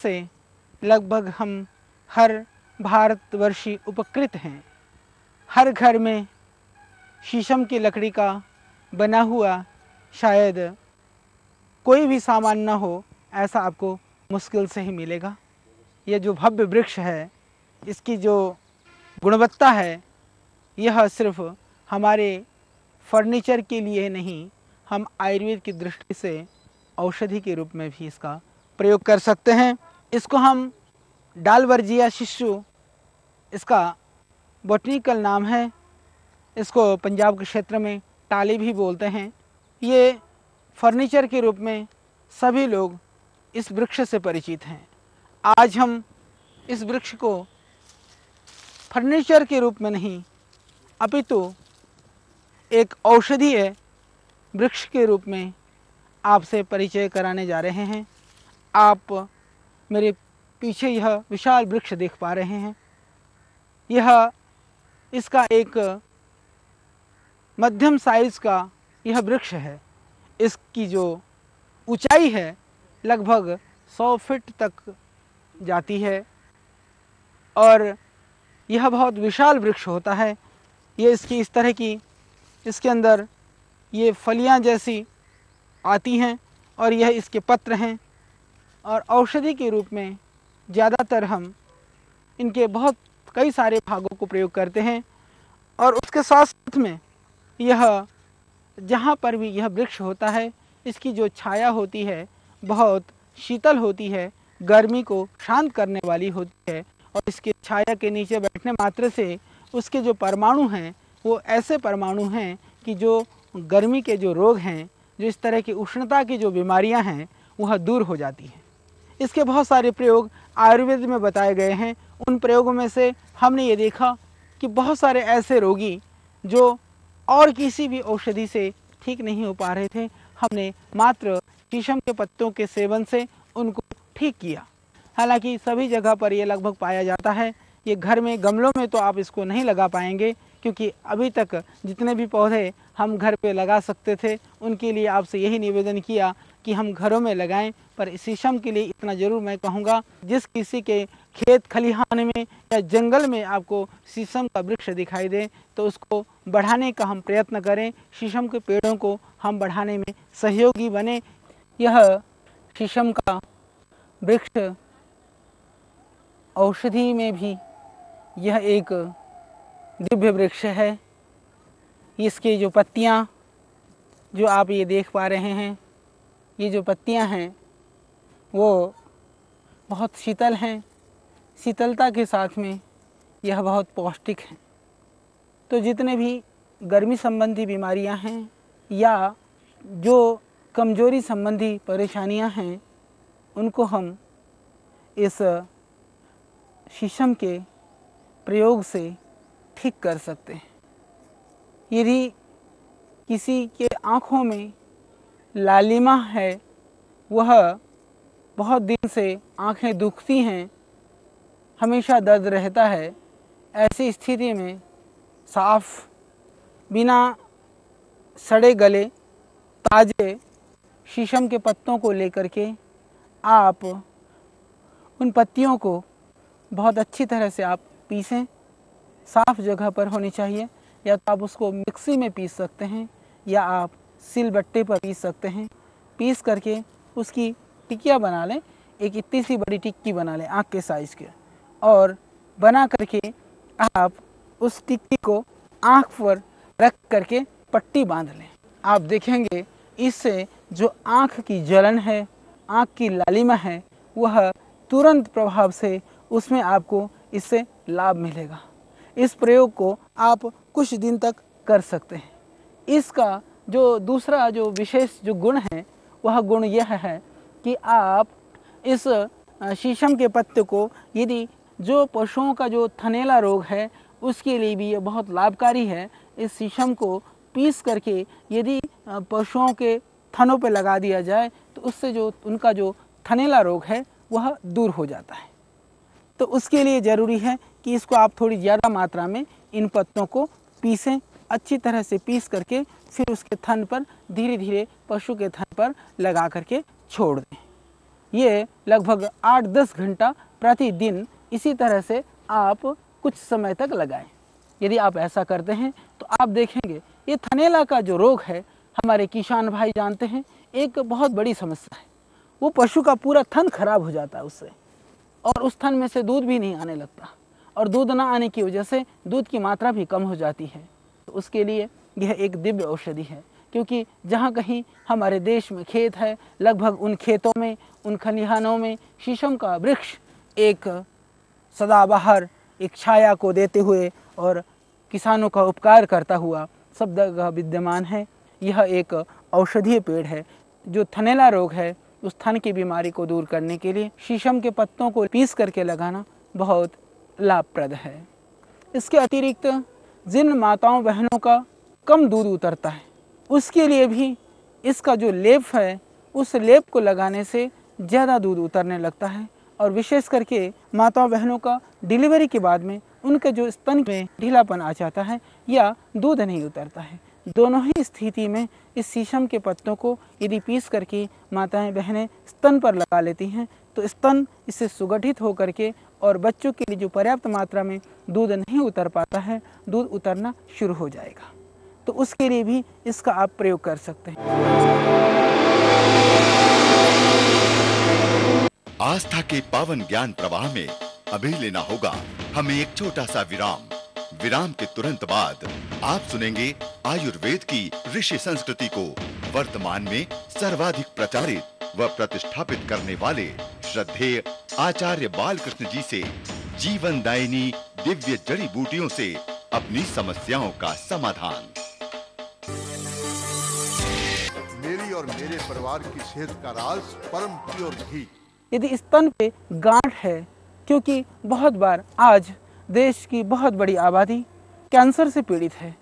से लगभग हम हर भारतवर्षी उपकृत हैं। हर घर में शीशम की लकड़ी का बना हुआ शायद कोई भी सामान न हो, ऐसा आपको मुश्किल से ही मिलेगा। ये जो भव्य वृक्ष है, इसकी जो गुणवत्ता है, यह सिर्फ हमारे फर्नीचर के लिए नहीं, हम आयुर्वेद की दृष्टि से औषधि के रूप में भी इसका प्रयोग कर सकते हैं। इसको हम डालवर्जिया शिशु, इसका बॉटनिकल नाम है। इसको पंजाब के क्षेत्र में टाली भी बोलते हैं। ये फर्नीचर के रूप में सभी लोग इस वृक्ष से परिचित हैं। आज हम इस वृक्ष को फर्नीचर के रूप में नहीं, अपितु एक औषधीय वृक्ष के रूप में आपसे परिचय कराने जा रहे हैं। आप मेरे पीछे यह विशाल वृक्ष देख पा रहे हैं। यह इसका एक मध्यम साइज का यह वृक्ष है। इसकी जो ऊंचाई है लगभग 100 फीट तक जाती है और यह बहुत विशाल वृक्ष होता है। ये इसकी इस तरह की, इसके अंदर ये फलियां जैसी आती हैं और यह इसके पत्र हैं और औषधि के रूप में ज़्यादातर हम इनके बहुत कई सारे भागों को प्रयोग करते हैं। और उसके साथ साथ में यह जहाँ पर भी यह वृक्ष होता है, इसकी जो छाया होती है बहुत शीतल होती है, गर्मी को शांत करने वाली होती है और इसके छाया के नीचे बैठने मात्र से उसके जो परमाणु हैं वो ऐसे परमाणु हैं कि जो गर्मी के जो रोग हैं, जो इस तरह की उष्णता की जो बीमारियां हैं, वह दूर हो जाती हैं। इसके बहुत सारे प्रयोग आयुर्वेद में बताए गए हैं। उन प्रयोगों में से हमने ये देखा कि बहुत सारे ऐसे रोगी जो और किसी भी औषधि से ठीक नहीं हो पा रहे थे, हमने मात्र शीशम के पत्तों के सेवन से उनको ठीक किया। हालांकि सभी जगह पर ये लगभग पाया जाता है। ये घर में गमलों में तो आप इसको नहीं लगा पाएंगे, क्योंकि अभी तक जितने भी पौधे हम घर पे लगा सकते थे उनके लिए आपसे यही निवेदन किया कि हम घरों में लगाएं। पर शीशम के लिए इतना ज़रूर मैं कहूँगा, जिस किसी के खेत खलिहान में या जंगल में आपको शीशम का वृक्ष दिखाई दे तो उसको बढ़ाने का हम प्रयत्न करें। शीशम के पेड़ों को हम बढ़ाने में सहयोगी बने। यह शीशम का वृक्ष औषधि में भी यह एक दिव्य वृक्ष है। इसकी जो पत्तियां जो आप ये देख पा रहे हैं, ये जो पत्तियां हैं वो बहुत शीतल हैं। शीतलता के साथ में यह बहुत पौष्टिक हैं। तो जितने भी गर्मी संबंधी बीमारियां हैं या जो कमजोरी संबंधी परेशानियां हैं, उनको हम इस शीशम के प्रयोग से ठीक कर सकते हैं। यदि किसी के आँखों में लालिमा है, वह बहुत दिन से आँखें दुखती हैं, हमेशा दर्द रहता है, ऐसी स्थिति में साफ बिना सड़े गले ताज़े शीशम के पत्तों को लेकर के आप उन पत्तियों को बहुत अच्छी तरह से आप पीसें। साफ़ जगह पर होनी चाहिए, या तो आप उसको मिक्सी में पीस सकते हैं या आप सिलबट्टे पर पीस सकते हैं। पीस करके उसकी टिक्कियाँ बना लें। एक इतनी सी बड़ी टिक्की बना लें आँख के साइज़ के, और बना करके आप उस टिक्की को आँख पर रख करके पट्टी बांध लें। आप देखेंगे इससे जो आँख की जलन है, आँख की लालिमा है, वह तुरंत प्रभाव से उसमें आपको इससे लाभ मिलेगा। इस प्रयोग को आप कुछ दिन तक कर सकते हैं। इसका जो दूसरा जो विशेष जो गुण है, वह गुण यह है कि आप इस शीशम के पत्ते को, यदि जो पशुओं का जो थनैला रोग है उसके लिए भी ये बहुत लाभकारी है। इस शीशम को पीस करके यदि पशुओं के थनों पर लगा दिया जाए तो उससे जो उनका जो थनैला रोग है वह दूर हो जाता है। तो उसके लिए ज़रूरी है कि इसको आप थोड़ी ज़्यादा मात्रा में इन पत्तों को पीसें, अच्छी तरह से पीस करके फिर उसके थन पर धीरे धीरे पशु के थन पर लगा करके छोड़ दें। ये लगभग 8-10 घंटा प्रतिदिन इसी तरह से आप कुछ समय तक लगाएं। यदि आप ऐसा करते हैं तो आप देखेंगे ये थनैला का जो रोग है, हमारे किसान भाई जानते हैं, एक बहुत बड़ी समस्या है। वो पशु का पूरा थन खराब हो जाता है उससे, और उस थन में से दूध भी नहीं आने लगता, और दूध ना आने की वजह से दूध की मात्रा भी कम हो जाती है। तो उसके लिए यह एक दिव्य औषधि है, क्योंकि जहाँ कहीं हमारे देश में खेत है, लगभग उन खेतों में, उन खलिहानों में शीशम का वृक्ष एक सदाबहार, एक छाया को देते हुए और किसानों का उपकार करता हुआ सब जगह विद्यमान है। यह एक औषधीय पेड़ है जो थनैला रोग है उस थन की बीमारी को दूर करने के लिए शीशम के पत्तों को पीस करके लगाना बहुत लाभप्रद है। इसके अतिरिक्त जिन माताओं बहनों का कम दूध उतरता है, उसके लिए भी इसका जो लेप है, उस लेप को लगाने से ज़्यादा दूध उतरने लगता है। और विशेष करके माताओं बहनों का डिलीवरी के बाद में उनके जो स्तन में ढीलापन आ जाता है या दूध नहीं उतरता है, दोनों ही स्थिति में इस शीशम के पत्तों को यदि पीस करके माताएं बहनें स्तन पर लगा लेती हैं तो स्तन इससे सुगठित हो करके और बच्चों के लिए जो पर्याप्त मात्रा में दूध नहीं उतर पाता है, दूध उतरना शुरू हो जाएगा। तो उसके लिए भी इसका आप प्रयोग कर सकते हैं। आस्था के पावन ज्ञान प्रवाह में अभी लेना होगा हमें एक छोटा सा विराम। विराम के तुरंत बाद आप सुनेंगे आयुर्वेद की ऋषि संस्कृति को वर्तमान में सर्वाधिक प्रचारित व प्रतिष्ठापित करने वाले श्रद्धेय आचार्य बालकृष्ण जी से जीवनदायिनी दिव्य जड़ी बूटियों से अपनी समस्याओं का समाधान। मेरी और मेरे परिवार की सेहत का राज परम प्योर घी। यदि स्तन पे गांठ है, क्योंकि बहुत बार आज देश की बहुत बड़ी आबादी कैंसर से पीड़ित है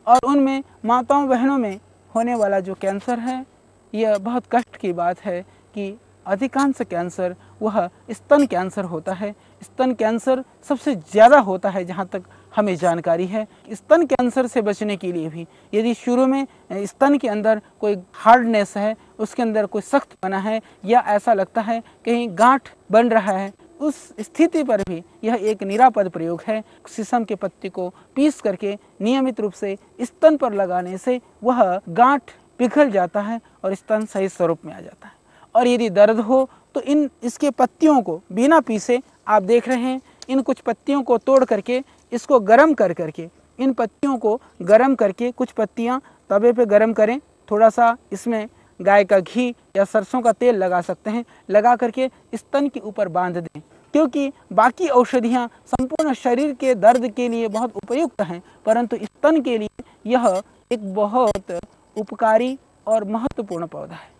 और उनमें माताओं बहनों में होने वाला जो कैंसर है, यह बहुत कष्ट की बात है कि अधिकांश कैंसर वह स्तन कैंसर होता है। स्तन कैंसर सबसे ज़्यादा होता है जहाँ तक हमें जानकारी है। स्तन कैंसर से बचने के लिए भी यदि शुरू में स्तन के अंदर कोई हार्डनेस है, उसके अंदर कोई सख्त बना है या ऐसा लगता है कहीं गांठ बन रहा है, उस स्थिति पर भी यह एक निरापद प्रयोग है। शीशम के पत्ते को पीस करके नियमित रूप से स्तन पर लगाने से वह गांठ पिघल जाता है और स्तन सही स्वरूप में आ जाता है। और यदि दर्द हो तो इसके पत्तियों को बिना पीसे, आप देख रहे हैं, इन कुछ पत्तियों को तोड़ करके इसको गर्म करके इन पत्तियों को गर्म करके कुछ पत्तियां तवे पे गर्म करें, थोड़ा सा इसमें गाय का घी या सरसों का तेल लगा सकते हैं, लगा करके स्तन के ऊपर बांध दें। क्योंकि बाकी औषधियां संपूर्ण शरीर के दर्द के लिए बहुत उपयुक्त हैं, परंतु स्तन के लिए यह एक बहुत उपकारी और महत्वपूर्ण पौधा है।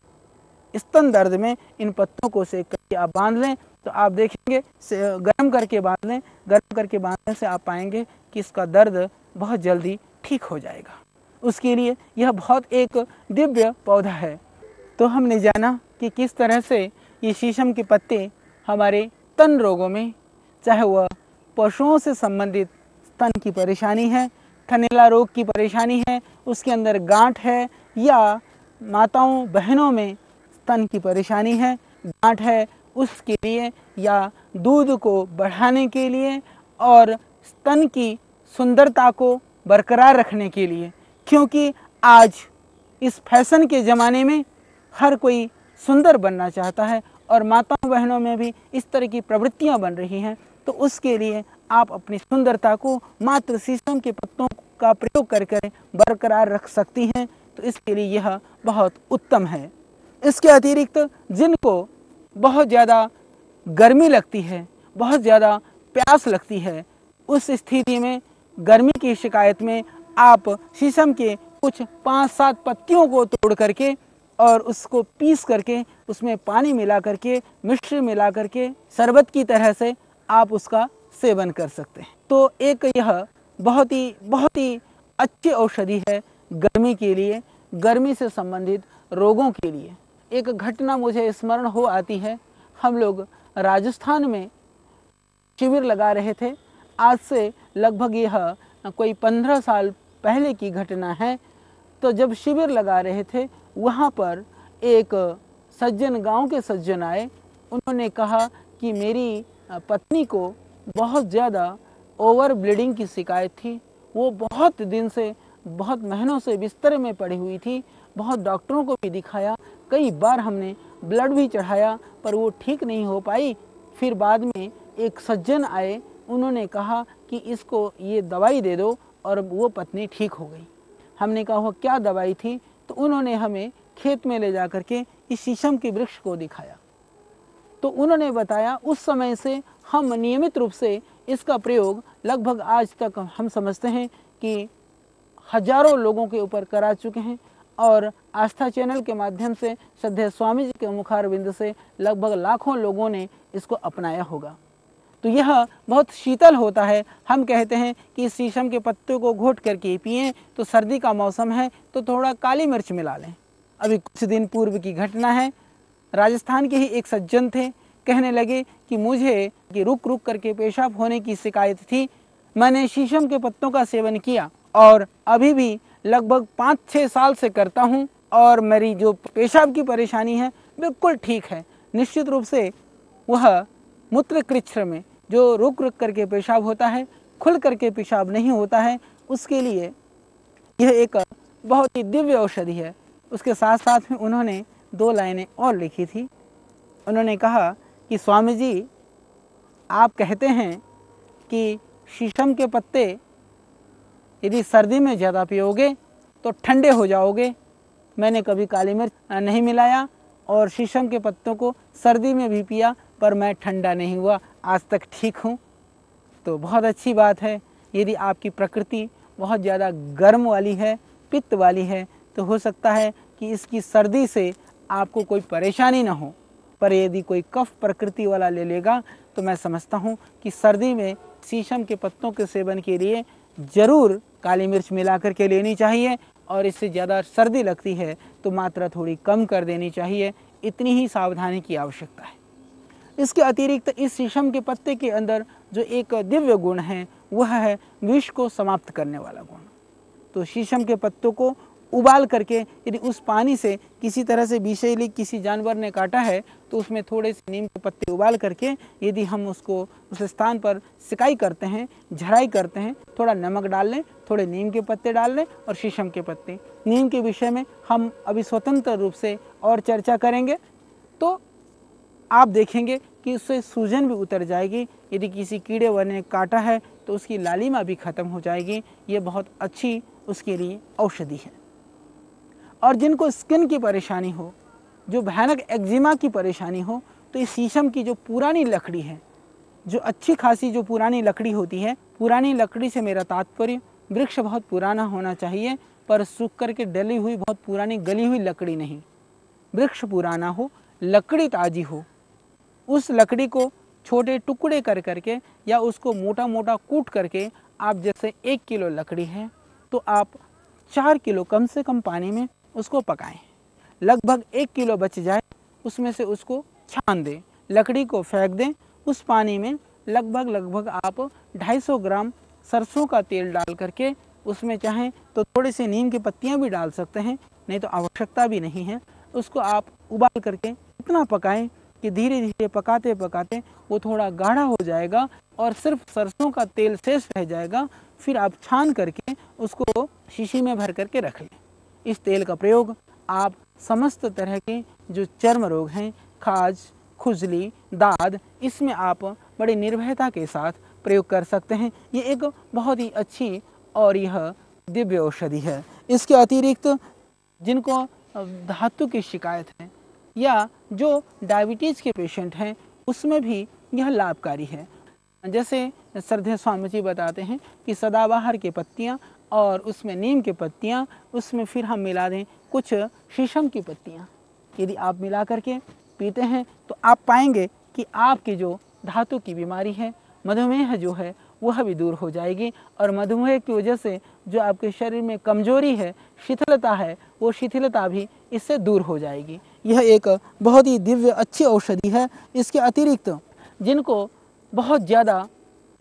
स्तन दर्द में इन पत्तों को सेक करके आप बांध लें तो आप देखेंगे, गर्म करके बांध लें, गर्म करके बांधने से आप पाएंगे कि इसका दर्द बहुत जल्दी ठीक हो जाएगा। उसके लिए यह बहुत एक दिव्य पौधा है। तो हमने जाना कि किस तरह से ये शीशम के पत्ते हमारे स्तन रोगों में, चाहे वह पशुओं से संबंधित स्तन की परेशानी है, थनैला रोग की परेशानी है, उसके अंदर गांठ है, या माताओं बहनों में स्तन की परेशानी है, गांठ है, उसके लिए, या दूध को बढ़ाने के लिए और स्तन की सुंदरता को बरकरार रखने के लिए। क्योंकि आज इस फैशन के ज़माने में हर कोई सुंदर बनना चाहता है और माताओं बहनों में भी इस तरह की प्रवृत्तियां बन रही हैं, तो उसके लिए आप अपनी सुंदरता को मात्र शीशम के पत्तों का प्रयोग करके बरकरार रख सकती हैं। तो इसके लिए यह बहुत उत्तम है। इसके अतिरिक्त जिनको बहुत ज़्यादा गर्मी लगती है, बहुत ज़्यादा प्यास लगती है, उस स्थिति में गर्मी की शिकायत में आप शीशम के कुछ 5-7 पत्तियों को तोड़ करके और उसको पीस करके उसमें पानी मिला करके, मिश्री मिला करके शरबत की तरह से आप उसका सेवन कर सकते हैं। तो एक यह बहुत ही अच्छी औषधि है गर्मी के लिए, गर्मी से संबंधित रोगों के लिए। एक घटना मुझे स्मरण हो आती है। हम लोग राजस्थान में शिविर लगा रहे थे। आज से लगभग यह कोई 15 साल पहले की घटना है। तो जब शिविर लगा रहे थे, वहाँ पर एक सज्जन, गांव के सज्जन आए उन्होंने कहा कि मेरी पत्नी को बहुत ज़्यादा ओवर ब्लीडिंग की शिकायत थी। वो बहुत दिन से, बहुत महीनों से बिस्तर में पड़ी हुई थी। बहुत डॉक्टरों को भी दिखाया, कई बार हमने ब्लड भी चढ़ाया, पर वो ठीक नहीं हो पाई। फिर बाद में एक सज्जन आए, उन्होंने कहा कि इसको ये दवाई दे दो, और वो पत्नी ठीक हो गई। हमने कहा वो क्या दवाई थी? तो उन्होंने हमें खेत में ले जा कर के इस शीशम के वृक्ष को दिखाया। तो उन्होंने बताया उस समय से हम नियमित रूप से इसका प्रयोग लगभग आज तक हम समझते हैं कि हजारों लोगों के ऊपर करा चुके हैं, और आस्था चैनल के माध्यम से श्रद्धेय स्वामी जी के मुखारविंद से लगभग लाखों लोगों ने इसको अपनाया होगा। तो यह बहुत शीतल होता है। हम कहते हैं कि इस शीशम के पत्तों को घोट करके पिएं, तो सर्दी का मौसम है तो थोड़ा काली मिर्च मिला लें। अभी कुछ दिन पूर्व की घटना है, राजस्थान के ही एक सज्जन थे, कहने लगे कि मुझे कि रुक रुक करके पेशाब होने की शिकायत थी। मैंने शीशम के पत्तों का सेवन किया और अभी भी लगभग 5-6 साल से करता हूं, और मेरी जो पेशाब की परेशानी है बिल्कुल ठीक है। निश्चित रूप से वह मूत्र कृच्छ्र में जो रुक रुक करके पेशाब होता है, खुल करके पेशाब नहीं होता है, उसके लिए यह एक बहुत ही दिव्य औषधि है। उसके साथ साथ में उन्होंने 2 लाइनें और लिखी थी। उन्होंने कहा कि स्वामी जी, आप कहते हैं कि शीशम के पत्ते यदि सर्दी में ज़्यादा पियोगे तो ठंडे हो जाओगे। मैंने कभी काली मिर्च नहीं मिलाया और शीशम के पत्तों को सर्दी में भी पिया, पर मैं ठंडा नहीं हुआ, आज तक ठीक हूँ। तो बहुत अच्छी बात है। यदि आपकी प्रकृति बहुत ज़्यादा गर्म वाली है, पित्त वाली है, तो हो सकता है कि इसकी सर्दी से आपको कोई परेशानी ना हो, पर यदि कोई कफ प्रकृति वाला ले लेगा तो मैं समझता हूँ कि सर्दी में शीशम के पत्तों के सेवन के लिए ज़रूर काली मिर्च मिला करके लेनी चाहिए, और इससे ज़्यादा सर्दी लगती है तो मात्रा थोड़ी कम कर देनी चाहिए। इतनी ही सावधानी की आवश्यकता है। इसके अतिरिक्त इस शीशम के पत्ते के अंदर जो एक दिव्य गुण है वह है विष को समाप्त करने वाला गुण। तो शीशम के पत्तों को उबाल करके यदि उस पानी से किसी तरह से विषैली किसी जानवर ने काटा है तो उसमें थोड़े से नीम के पत्ते उबाल करके यदि हम उसको उस स्थान पर सिकाई करते हैं, झड़ाई करते हैं, थोड़ा नमक डाल लें, थोड़े नीम के पत्ते डाल लें और शीशम के पत्ते। नीम के विषय में हम अभी स्वतंत्र रूप से और चर्चा करेंगे। तो आप देखेंगे कि उससे सूजन भी उतर जाएगी। यदि किसी कीड़े वर ने काटा है तो उसकी लालिमा भी खत्म हो जाएगी। ये बहुत अच्छी उसके लिए औषधि है। और जिनको स्किन की परेशानी हो, जो भयानक एक्जिमा की परेशानी हो, तो इस शीशम की जो पुरानी लकड़ी है, जो अच्छी खासी जो पुरानी लकड़ी होती है, पुरानी लकड़ी से मेरा तात्पर्य वृक्ष बहुत पुराना होना चाहिए, पर सूख करके डली हुई बहुत पुरानी गली हुई लकड़ी नहीं। वृक्ष पुराना हो, लकड़ी ताजी हो, उस लकड़ी को छोटे टुकड़े कर करके या उसको मोटा मोटा कूट करके आप, जैसे 1 किलो लकड़ी है तो आप 4 किलो कम से कम पानी में उसको पकाएं। लगभग 1 किलो बच जाए, उसमें से उसको छान दें, लकड़ी को फेंक दें। उस पानी में लगभग आप 250 ग्राम सरसों का तेल डाल करके उसमें चाहें तो थोड़ी सी नीम की पत्तियां भी डाल सकते हैं, नहीं तो आवश्यकता भी नहीं है। उसको आप उबाल करके इतना पकाएं कि धीरे धीरे पकाते पकाते वो थोड़ा गाढ़ा हो जाएगा और सिर्फ सरसों का तेल शेष रह जाएगा। फिर आप छान करके उसको शीशी में भर करके रख लें। इस तेल का प्रयोग आप समस्त तरह के जो चर्म रोग हैं, खाज, खुजली, दाद, इसमें आप बड़ी निर्भयता के साथ प्रयोग कर सकते हैं। ये एक बहुत ही अच्छी और यह दिव्य औषधि है। इसके अतिरिक्त जिनको धातु की शिकायत है या जो डायबिटीज़ के पेशेंट हैं, उसमें भी यह लाभकारी है। जैसे श्रद्धेय स्वामी जी बताते हैं कि सदाबहार की पत्तियाँ और उसमें नीम की पत्तियाँ, उसमें फिर हम मिला दें कुछ शीशम की पत्तियाँ। यदि आप मिला करके पीते हैं तो आप पाएंगे कि आपकी जो धातु की बीमारी है, मधुमेह जो है, वह भी दूर हो जाएगी। और मधुमेह की वजह से जो आपके शरीर में कमजोरी है, शिथिलता है, वो शिथिलता भी इससे दूर हो जाएगी। यह एक बहुत ही दिव्य अच्छी औषधि है। इसके अतिरिक्त जिनको बहुत ज़्यादा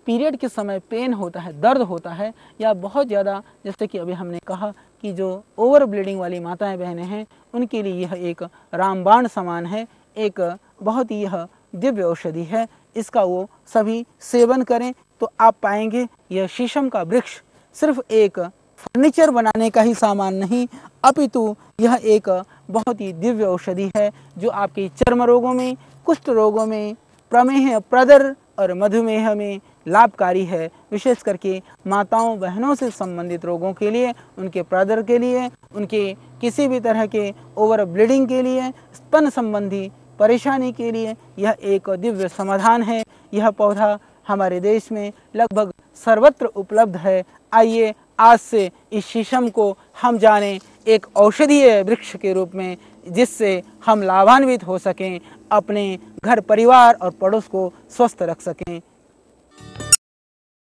पीरियड के समय पेन होता है, दर्द होता है, या बहुत ज़्यादा, जैसे कि अभी हमने कहा कि जो ओवर ब्लीडिंग वाली माताएं बहनें हैं, उनके लिए यह एक रामबाण समान है, एक बहुत ही यह दिव्य औषधि है, इसका वो सभी सेवन करें तो आप पाएंगे यह शीशम का वृक्ष सिर्फ एक फर्नीचर बनाने का ही सामान नहीं, अपितु यह एक बहुत ही दिव्य औषधि है जो आपके चर्म रोगों में, कुष्ठ रोगों में, प्रमेह, प्रदर और मधुमेह में लाभकारी है। विशेष करके माताओं बहनों से संबंधित रोगों के लिए, उनके प्रदर के लिए, उनके किसी भी तरह के ओवर ब्लीडिंग के लिए, स्तन संबंधी परेशानी के लिए यह एक दिव्य समाधान है। यह पौधा हमारे देश में लगभग सर्वत्र उपलब्ध है। आइए आज से इस शीशम को हम जानें एक औषधीय वृक्ष के रूप में, जिससे हम लाभान्वित हो सकें, अपने घर परिवार और पड़ोस को स्वस्थ रख सकें।